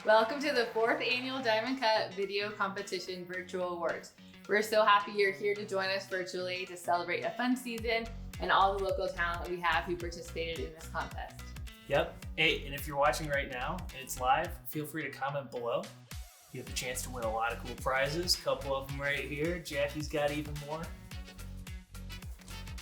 Welcome to the 4th annual Diamond Cut Video Competition Virtual Awards. We're so happy you're here to join us virtually to celebrate a fun season and all the local talent we have who participated in this contest. Yep. Hey, and if you're watching right now and it's live, feel free to comment below. You have the chance to win a lot of cool prizes. A couple of them right here. Jackie's got even more.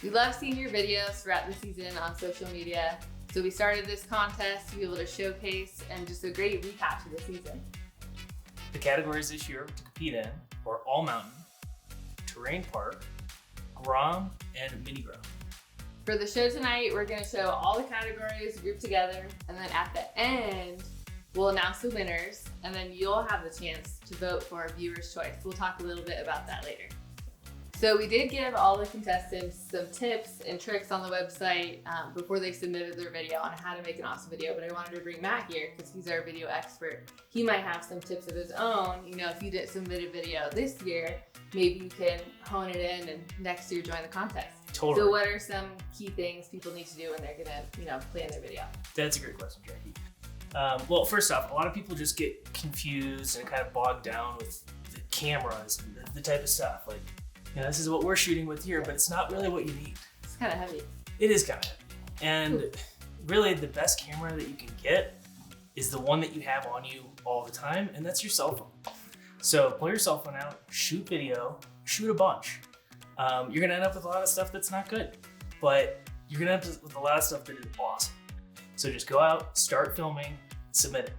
We love seeing your videos throughout the season on social media. So we started this contest to be able to showcase and just a great recap to the season. The categories this year to compete in were all mountain, terrain park, Grom, and mini Grom. For the show tonight, we're going to show all the categories grouped together, and then at the end, we'll announce the winners, and then you'll have the chance to vote for a viewer's choice. We'll talk a little bit about that later. So we did give all the contestants some tips and tricks on the website before they submitted their video on how to make an awesome video, but I wanted to bring Matt here because he's our video expert. He might have some tips of his own. You know, if you didn't submit a video this year, maybe you can hone it in and next year join the contest. Totally. So what are some key things people need to do when they're gonna, plan their video? That's a great question, Jackie. Well, first off, a lot of people just get confused and kind of bogged down with the cameras and the type of stuff. Like, this is what we're shooting with here, but it's not really what you need. It's kind of heavy. It is kind of heavy. And really the best camera that you can get is the one that you have on you all the time, and that's your cell phone. So pull your cell phone out, shoot video, shoot a bunch. You're gonna end up with a lot of stuff that's not good, but you're gonna end up with a lot of stuff that is awesome. So just go out, start filming, submit it.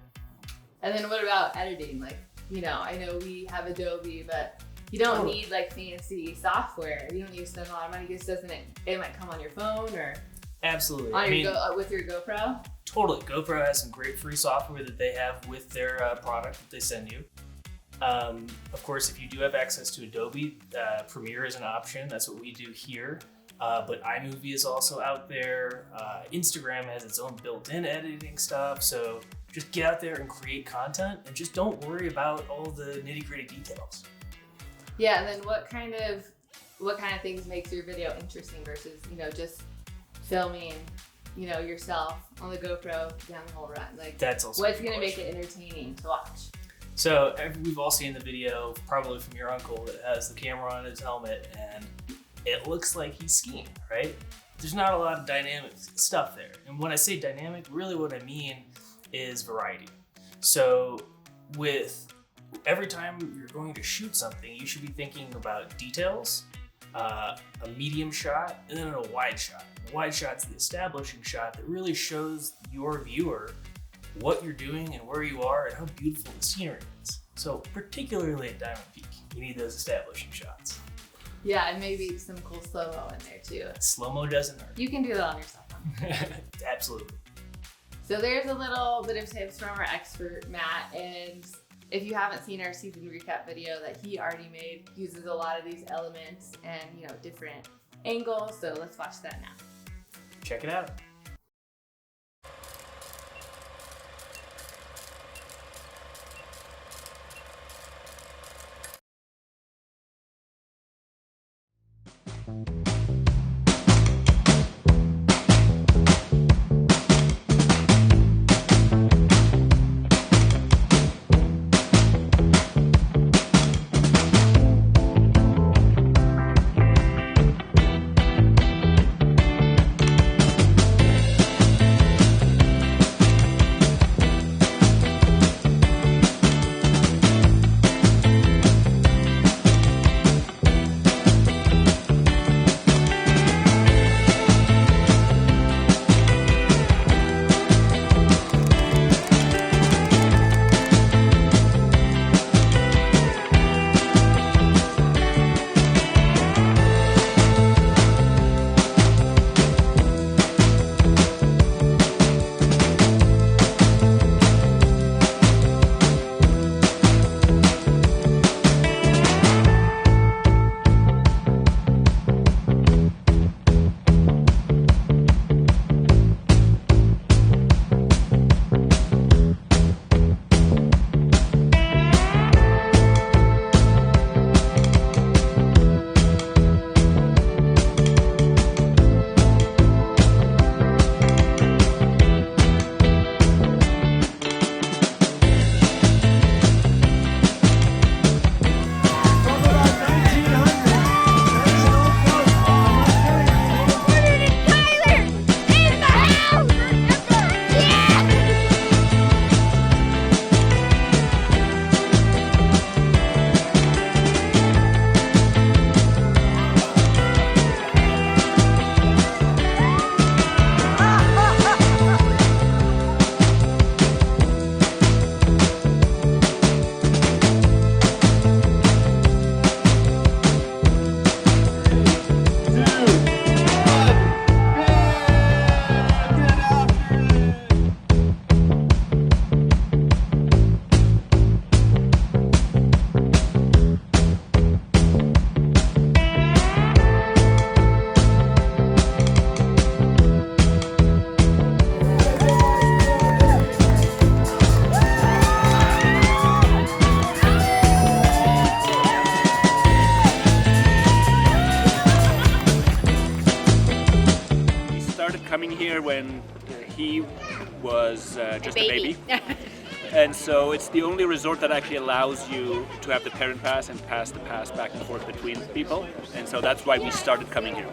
And then what about editing? I know we have Adobe, but you don't need fancy software. You don't need to spend a lot of money. It might come on your phone or absolutely with your GoPro. Totally. GoPro has some great free software that they have with their product that they send you. Of course, if you do have access to Adobe, Premiere is an option. That's what we do here. But iMovie is also out there. Instagram has its own built-in editing stuff. So just get out there and create content and just don't worry about all the nitty-gritty details. Yeah, and then what kind of things makes your video interesting versus, just filming, yourself on the GoPro down the whole run? That's also what's going to make it entertaining to watch? So we've all seen the video, probably from your uncle, that has the camera on his helmet and it looks like he's skiing, right? There's not a lot of dynamic stuff there. And when I say dynamic, really what I mean is variety. So every time you're going to shoot something, you should be thinking about details, a medium shot, and then a wide shot. The wide shot's the establishing shot that really shows your viewer what you're doing and where you are and how beautiful the scenery is. So particularly at Diamond Peak, you need those establishing shots. Yeah, and maybe some cool slow-mo in there too. Slow-mo doesn't hurt. You can do that on your cell phone. Absolutely. So there's a little bit of tips from our expert, Matt, and if you haven't seen our season recap video that he already made, uses a lot of these elements and, different angles. So let's watch that now. Check it out. here when he was just a baby. And so it's the only resort that actually allows you to have the parent pass and pass the pass back and forth between people. And so that's why we started coming here.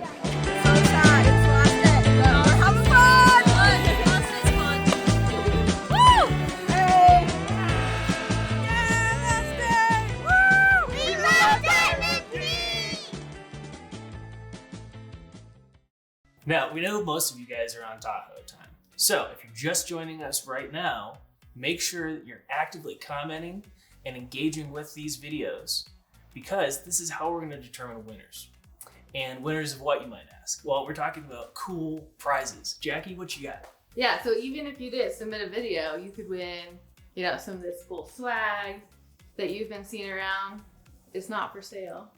Now, we know most of you guys are on Tahoe time. So if you're just joining us right now, make sure that you're actively commenting and engaging with these videos, because this is how we're going to determine winners. And winners of what, you might ask? Well, we're talking about cool prizes. Jackie, what you got? Yeah, so even if you did submit a video, you could win, you know, some of this cool swag that you've been seeing around. It's not for sale,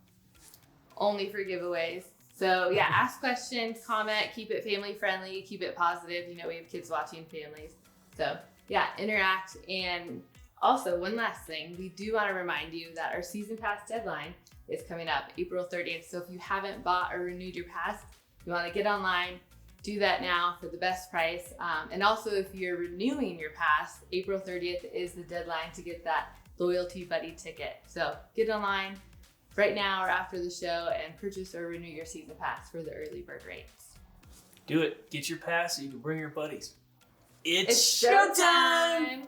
only for giveaways. So yeah, ask questions, comment, keep it family friendly, keep it positive. You know, we have kids watching, families. So yeah, interact. And also, one last thing, we do want to remind you that our season pass deadline is coming up April 30th. So if you haven't bought or renewed your pass, you want to get online, do that now for the best price. And also, if you're renewing your pass, April 30th is the deadline to get that Loyalty Buddy ticket. So get online right now or after the show and purchase or renew your season pass for the early bird rates. Do it. Get your pass so you can bring your buddies. It's showtime!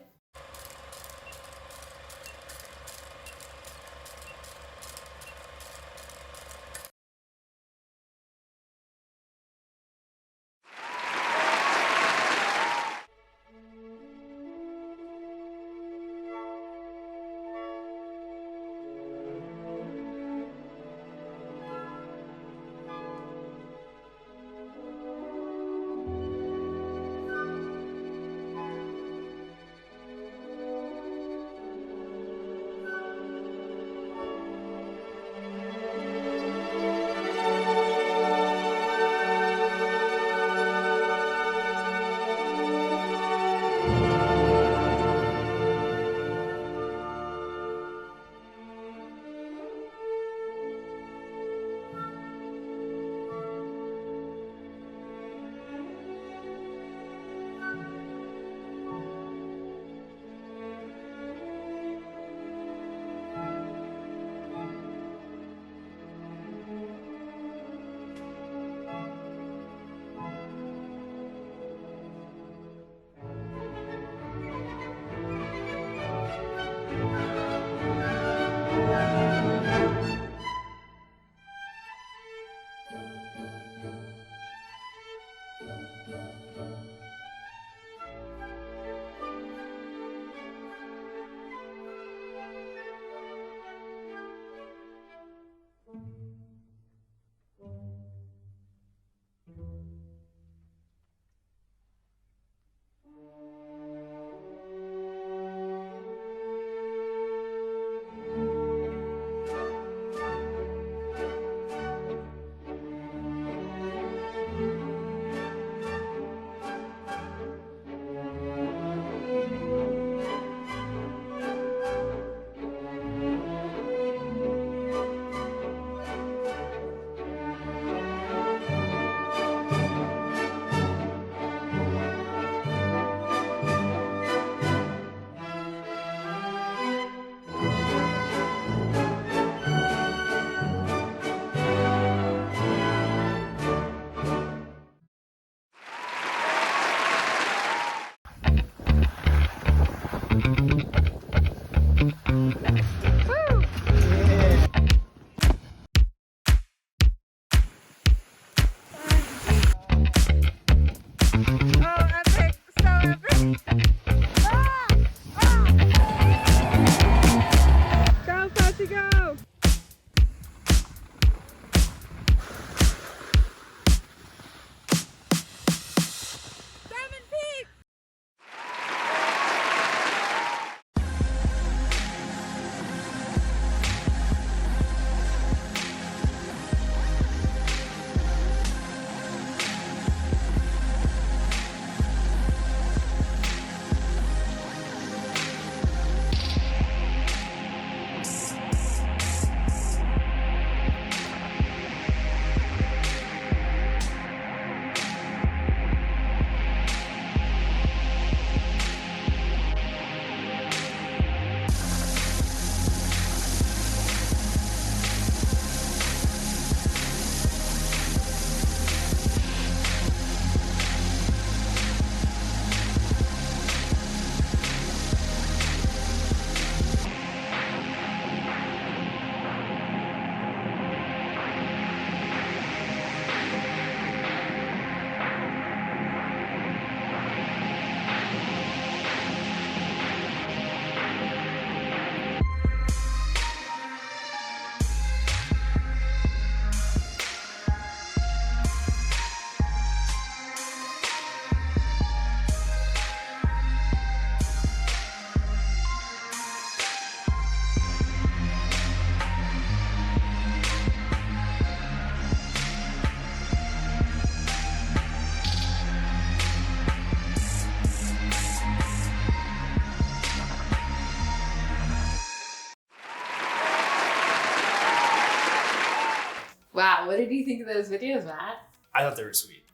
do you think of those videos, Matt? I thought they were sweet.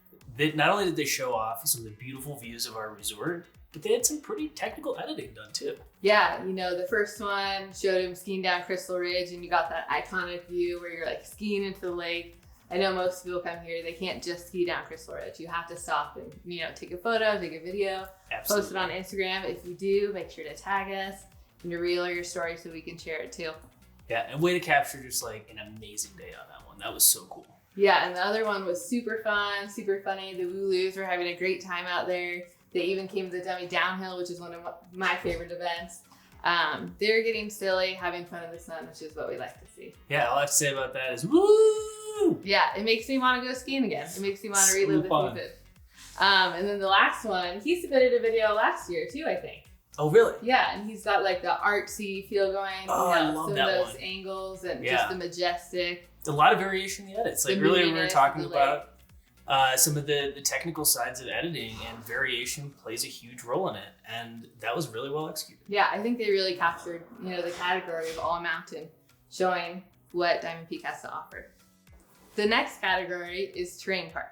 Not only did they show off some of the beautiful views of our resort, but they had some pretty technical editing done too. Yeah, the first one showed him skiing down Crystal Ridge, and you got that iconic view where you're like skiing into the lake. I know most people come here, they can't just ski down Crystal Ridge. You have to stop and, take a photo, take a video, Absolutely. Post it on Instagram. If you do, make sure to tag us in your reel or your story so we can share it too. Yeah, and way to capture just like an amazing day on that one. That was so cool. Yeah, and the other one was super fun, super funny. The Wooloos were having a great time out there. They even came to the dummy downhill, which is one of my favorite events. They're getting silly, having fun in the sun, which is what we like to see. Yeah, all I have to say about that is woo! Yeah, it makes me want to go skiing again. It makes me want to relive the season. And then the last one, he submitted a video last year too, I think. Oh, really? Yeah, and he's got like the artsy feel going. Oh, I love some that of those one. Angles and just the majestic. A lot of variation in the edits. Like earlier we were talking about some of the technical sides of editing, and variation plays a huge role in it. And that was really well executed. Yeah, I think they really captured, the category of all mountain, showing what Diamond Peak has to offer. The next category is terrain park.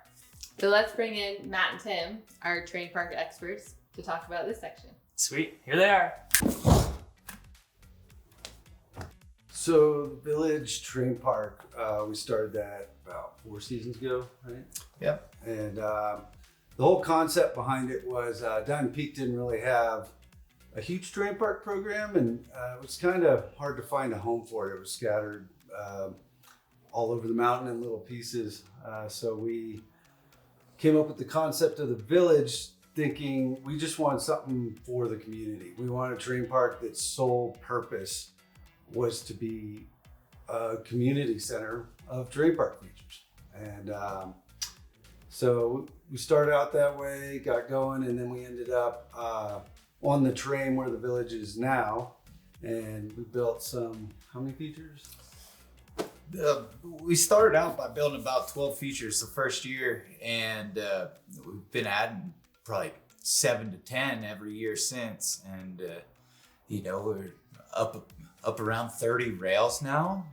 So let's bring in Matt and Tim, our terrain park experts, to talk about this section. Sweet, here they are. So the Village Terrain Park, we started that about 4 seasons ago, right? Yep. And the whole concept behind it was Diamond Peak didn't really have a huge terrain park program, and it was kind of hard to find a home for it. It was scattered all over the mountain in little pieces. So we came up with the concept of the Village, thinking we just want something for the community. We want a terrain park that's sole purpose was to be a community center of terrain park features. And so we started out that way, got going, and then we ended up on the terrain where the Village is now. And we built how many features? We started out by building about 12 features the first year, and we've been adding probably 7 to 10 every year since. And we're up around 30 rails now.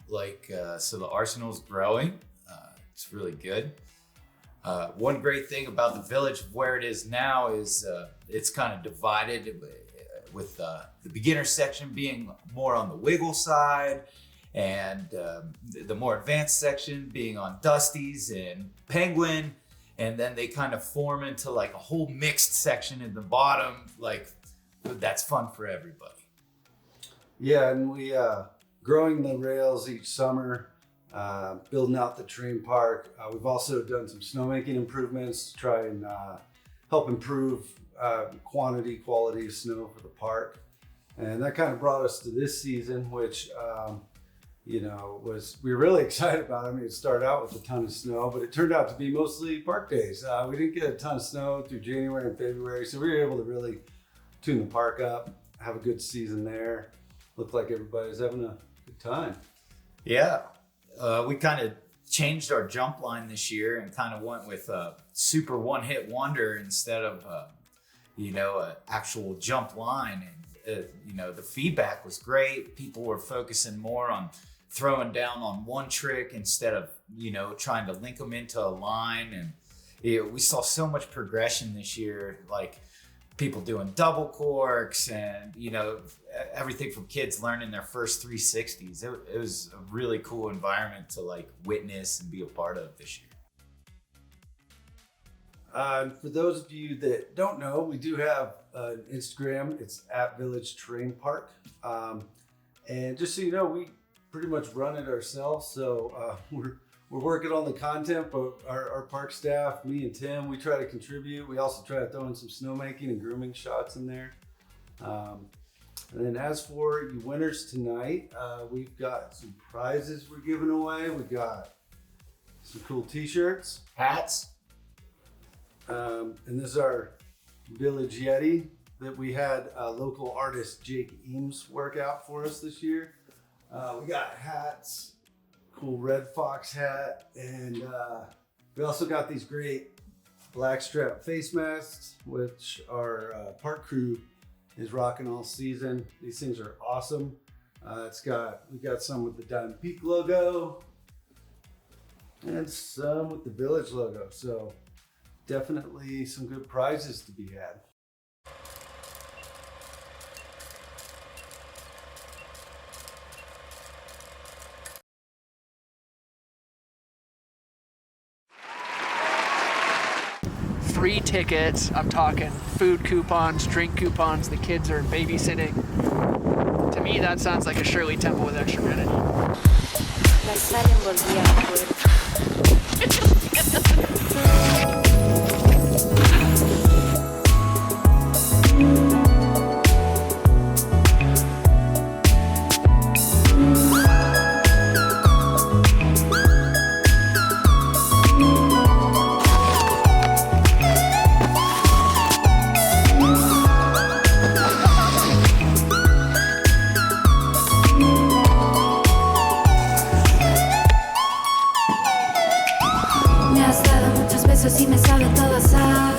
So the arsenal's growing. It's really good. One great thing about the Village, where it is now, is it's kind of divided with the beginner section being more on the wiggle side, and the more advanced section being on Dusty's and Penguin, and then they kind of form into like a whole mixed section in the bottom. That's fun for everybody. Yeah, and we growing the rails each summer, building out the terrain park. We've also done some snowmaking improvements to try and help improve quality of snow for the park. And that kind of brought us to this season, which we were really excited about. I mean, it started out with a ton of snow, but it turned out to be mostly park days. We didn't get a ton of snow through January and February, so we were able to really tune the park up, have a good season there. Looked like everybody's having a good time. Yeah, we kind of changed our jump line this year and kind of went with a super one-hit wonder instead of an actual jump line. And the feedback was great. People were focusing more on throwing down on one trick instead of trying to link them into a line. And we saw so much progression this year, like people doing double corks and everything from kids learning their first 360s. It was a really cool environment to witness and be a part of this year. For those of you that don't know, we do have an Instagram. It's @Village Terrain Park. And just so you know, we pretty much run it ourselves. So we're working on the content, but our park staff, me and Tim, we try to contribute. We also try to throw in some snowmaking and grooming shots in there. And then as for you winners tonight, we've got some prizes we're giving away. We got some cool t-shirts, Hats. and this is our Village Yeti that we had local artist Jake Eames work out for us this year. We got hats, cool Red Fox hat, and we also got these great blackstrap face masks, which our park crew is rocking all season. These things are awesome. We got some with the Diamond Peak logo. and some with the village logo. So definitely some good prizes to be had. Free tickets. I'm talking food coupons, drink coupons. The kids are babysitting. To me, that sounds like a Shirley Temple with extra energy. La sal envolvía mi cuerpo. Si me sabe todo sal.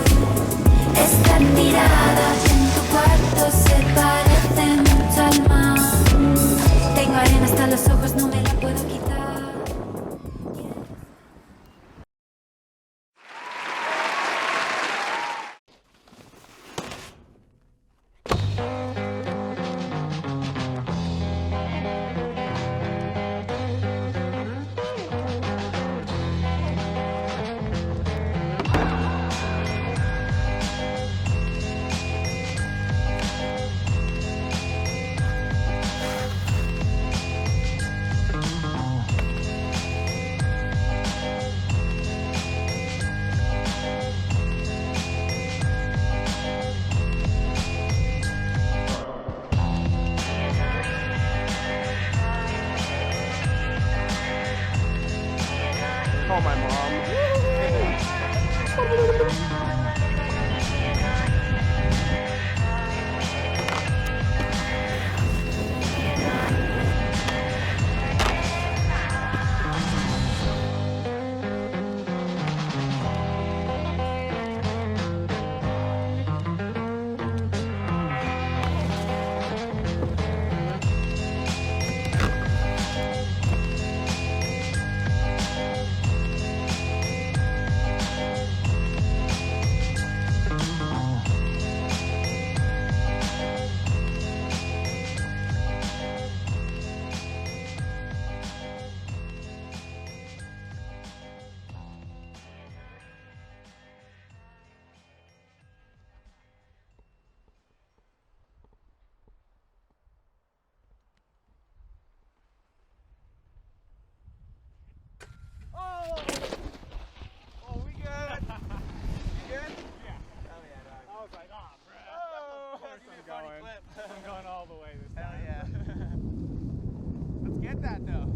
Estar tirada en tu cuarto se parece mucho al mar. Tengo arena hasta los ojos, no me la puedo quitar. Call my mom. I'm going all the way this time. Hell yeah. Let's get that though.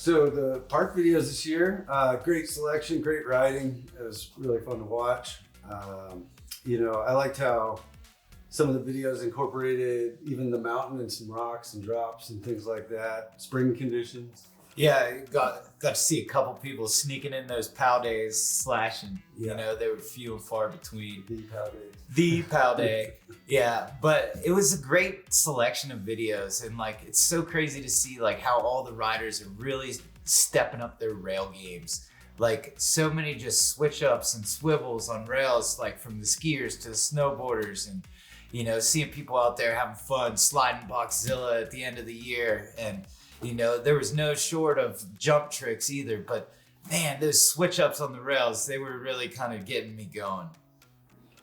So the park videos this year, great selection, great riding. It was really fun to watch. You know, I liked how some of the videos incorporated even the mountain and some rocks and drops and things like that. Spring conditions. Yeah, got to see a couple people sneaking in those POW days, slashing. Yeah. You know, they were few and far between. The POW days. The POW day. Yeah, but it was a great selection of videos, and like it's so crazy to see like how all the riders are really stepping up their rail games. Like so many just switch ups and swivels on rails, like from the skiers to the snowboarders, and you know, seeing people out there having fun sliding Boxzilla at the end of the year. And You know, there was no short of jump tricks either, but man, those switch ups on the rails, they were really kind of getting me going.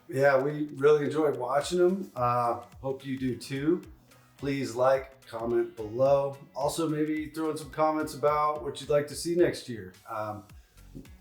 Yeah, we really enjoyed watching them. Hope you do too. Please like, comment below. Also, maybe throw in some comments about what you'd like to see next year.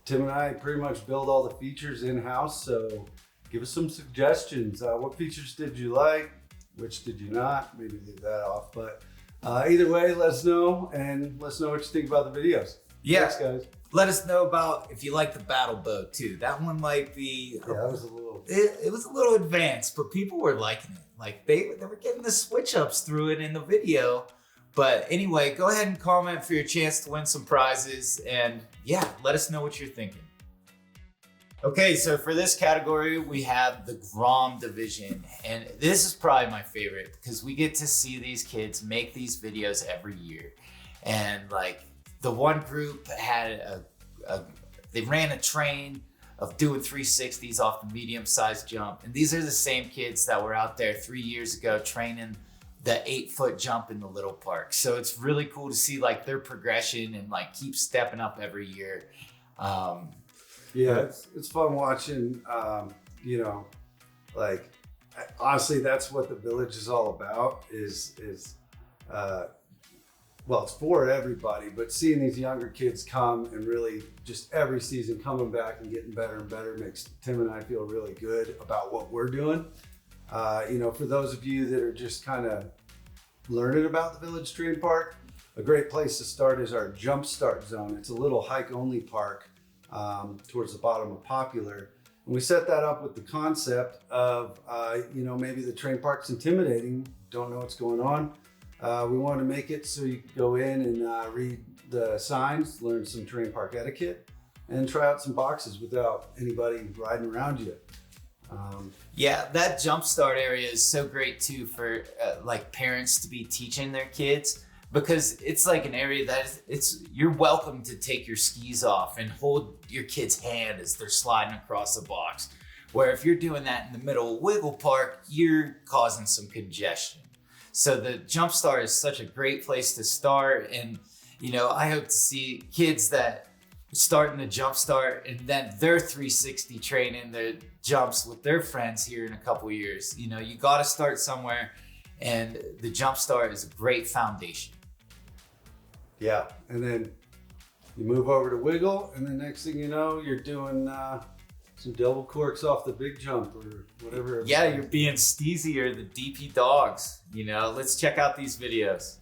Tim and I pretty much build all the features in-house, so give us some suggestions. What features did you like? Which did you not? Maybe leave that off, but either way, let us know, and let us know what you think about the videos. Yeah. Thanks, guys. Let us know about if you like the battle bow too. That one might be. Yeah, that was a little. It was a little advanced, but people were liking it. Like they were getting the switch ups through it in the video. But anyway, go ahead and comment for your chance to win some prizes, and yeah, let us know what you're thinking. Okay, so for this category, we have the Grom division, and this is probably my favorite because we get to see these kids make these videos every year. And like the one group had they ran a train of doing 360s off the medium-sized jump. And these are the same kids that were out there 3 years ago training the 8-foot jump in the little park. So it's really cool to see like their progression and like keep stepping up every year. Yeah, it's fun watching, you know, like honestly, that's what the village is all about is well, it's for everybody, but seeing these younger kids come and really just every season coming back and getting better and better makes Tim and I feel really good about what we're doing. You know, for those of you that are just kind of learning about the Village Dream Park, a great place to start is our Jump Start Zone. It's a little hike-only park towards the bottom of Popular. And we set that up with the concept of, you know, maybe the train park's intimidating, don't know what's going on. We wanted to make it so you could go in and read the signs, learn some train park etiquette, and try out some boxes without anybody riding around you. Yeah, that jumpstart area is so great too for like parents to be teaching their kids, because it's like an area that you're welcome to take your skis off and hold your kid's hand as they're sliding across the box. Where if you're doing that in the middle of Wiggle Park, you're causing some congestion. So the Jumpstart is such a great place to start. And, you know, I hope to see kids that start in the Jumpstart and then they're 360 training the jumps with their friends here in a couple years. You know, you got to start somewhere, and the Jumpstart is a great foundation. Yeah, and then you move over to Wiggle, and the next thing you know, you're doing some double corks off the big jump or whatever. Yeah, you're being Steezy or the DP dogs. You know, let's check out these videos.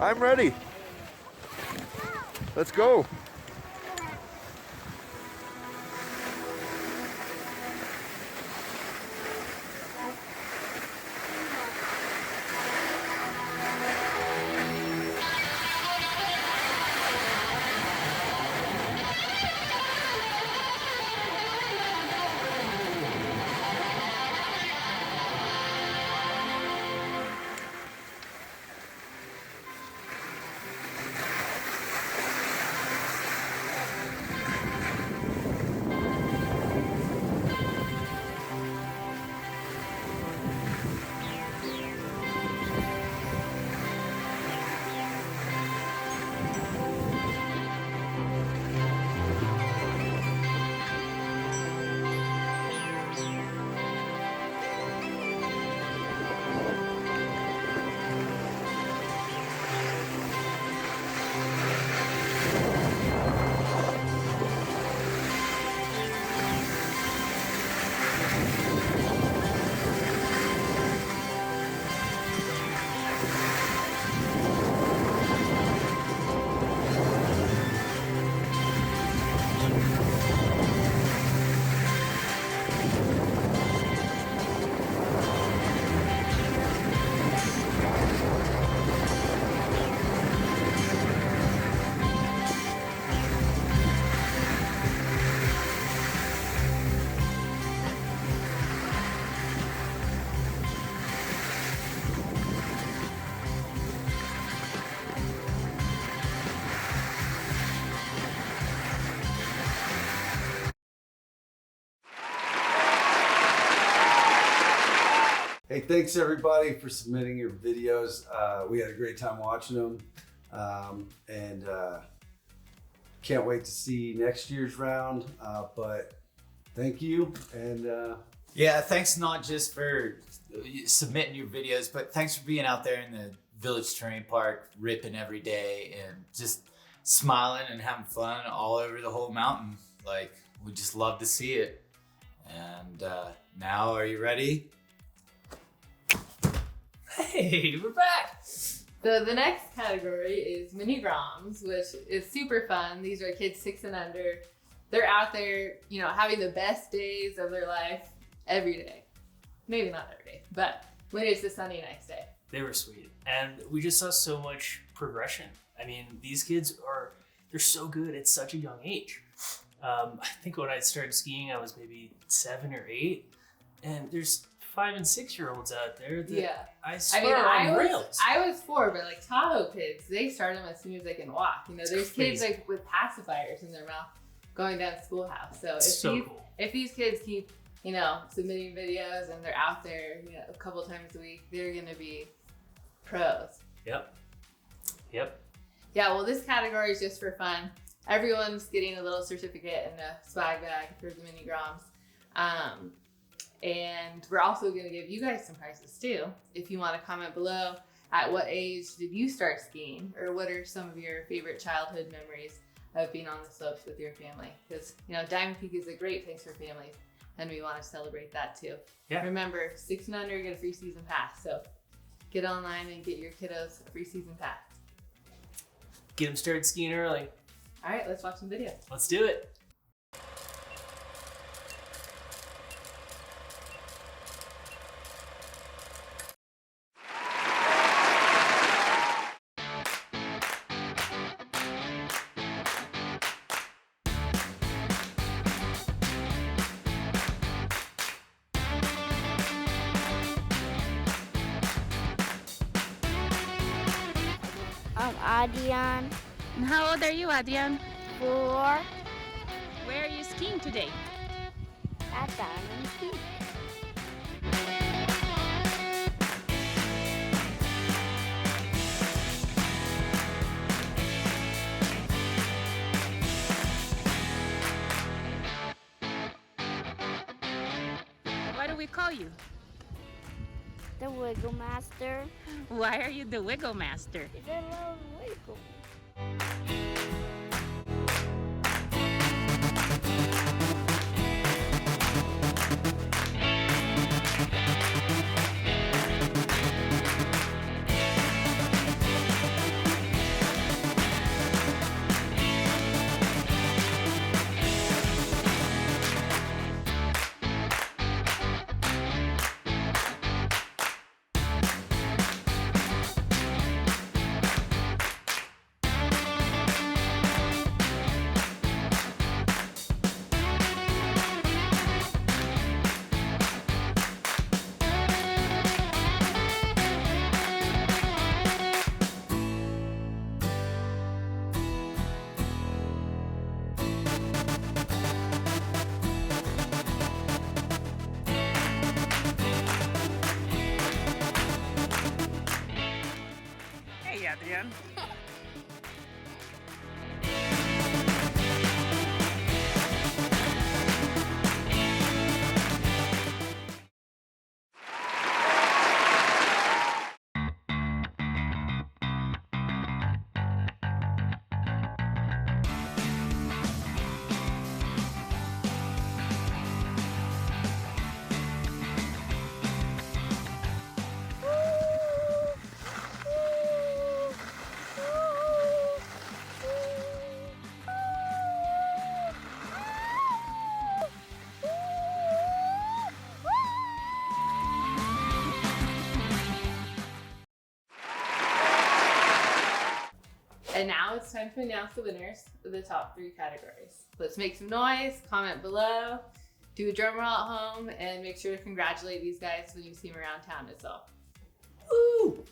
I'm ready. Let's go. Hey, thanks everybody for submitting your videos. We had a great time watching them, and can't wait to see next year's round. But thank you, and yeah, thanks not just for submitting your videos, but thanks for being out there in the Village Terrain Park, ripping every day and just smiling and having fun all over the whole mountain. Like, we just love to see it. And now, are you ready? Hey, we're back! So the next category is mini groms, which is super fun. These are kids 6 and under. They're out there, you know, having the best days of their life every day. Maybe not every day, but when it's a sunny, nice day. They were sweet. And we just saw so much progression. I mean, these kids they're so good at such a young age. I think when I started skiing, I was maybe 7 or 8. And there's 5 and 6 year olds out there that I swear are on rails. I was 4, but like Tahoe kids, they start them as soon as they can walk. You know, there's kids like with pacifiers in their mouth going down to schoolhouse. So if these kids keep, you know, submitting videos and they're out there, you know, a couple times a week, they're gonna be pros. Yep. Yeah, well, this category is just for fun. Everyone's getting a little certificate and a swag bag for the mini groms. And we're also going to give you guys some prizes too. If you want to comment below, at what age did you start skiing? Or what are some of your favorite childhood memories of being on the slopes with your family? Because, you know, Diamond Peak is a great place for families, and we want to celebrate that too. Yeah. Remember, 6 and under get a free season pass. So get online and get your kiddos a free season pass. Get them started skiing early. All right, let's watch some videos. Let's do it. I'm Adrian. And how old are you, Adrian? 4. Where are you skiing today? At Diamond Peak. What do we call you? The Wiggle Master. Why are you the Wiggle Master? I love wiggle. time to announce the winners of the top 3 categories. Let's make some noise, comment below, do a drum roll at home, and make sure to congratulate these guys when you see them around town as well. Woo!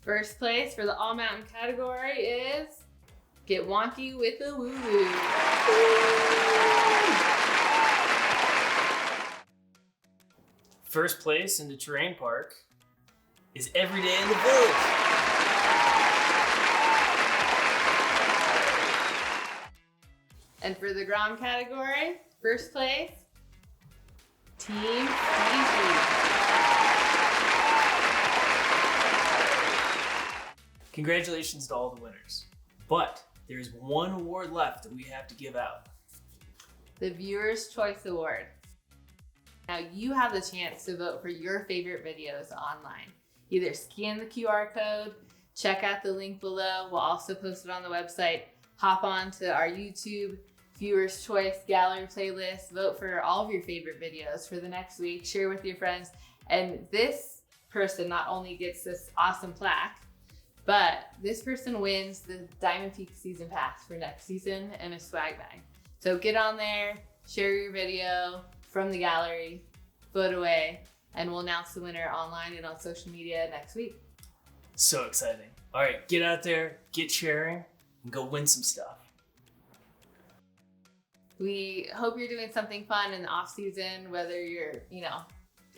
First place for the all mountain category is Get Wonky with the Woo Woo. First place in the terrain park is Every Day in the Village. And for the Grom category, first place, Team Easy. Congratulations to all the winners. But there's one award left that we have to give out. The Viewer's Choice Award. Now you have the chance to vote for your favorite videos online. Either scan the QR code, check out the link below. We'll also post it on the website. Hop on to our YouTube Viewer's Choice Gallery playlist. Vote for all of your favorite videos for the next week. Share with your friends. And this person not only gets this awesome plaque, but this person wins the Diamond Peak Season Pass for next season and a swag bag. So get on there, share your video from the gallery, vote away, and we'll announce the winner online and on social media next week. So exciting. All right, get out there, get sharing, and go win some stuff. We hope you're doing something fun in the off season, whether you're,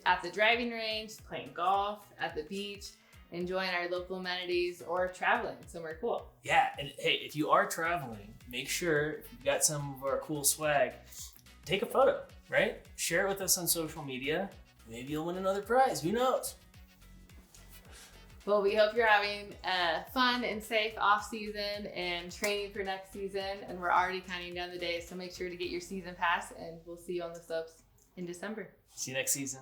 at the driving range, playing golf, at the beach, enjoying our local amenities, or traveling somewhere cool. Yeah, and hey, if you are traveling, make sure if you've got some of our cool swag, take a photo, right? Share it with us on social media. Maybe you'll win another prize. Who knows? Well, we hope you're having a fun and safe off season and training for next season. And we're already counting down the days, so make sure to get your season pass, and we'll see you on the slopes in December. See you next season.